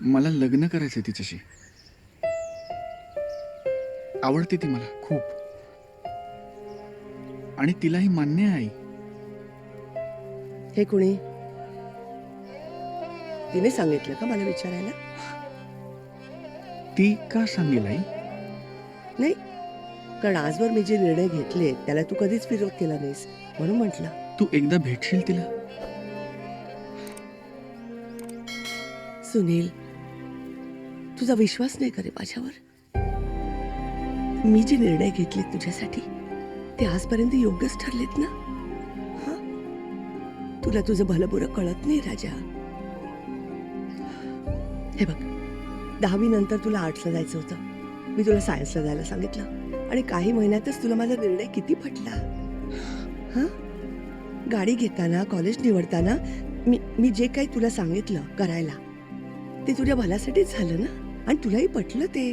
मला लग्न करायचंय तिच्याशी. आवडते ती मला खूप, आणि तिलाही मान्य आहे आई. हे कुणी तिने सांगितलं का मला विचारायला? ती का सांगेल आई? नाही, कारण आजवर मी जे निर्णय घेतले त्याला तू कधीच विरोध केला नाहीस, म्हणून म्हटलं. तू एकदा भेटशील तिला? सुनील, तुझा विश्वास नाही करे माझ्यावर? मी जे निर्णय घेतले तुझ्यासाठी ते आजपर्यंत योग्यच ठरलेत ना? हा? तुला तुझं भलं बुरं कळत नाही राजा. हे बघ, 10वी नंतर तुला आर्ट्सला जायचं होतं. मी तुला सायन्सला जायला सांगितलं आणि काही महिन्यातच तुला माझा निर्णय किती पटला. हा? गाडी घेताना, कॉलेज निवडताना मी जे काही तुला सांगितलं करायला ते तुझ्या भल्यासाठीच झालं ना, आणि तुलाही पटलं ते.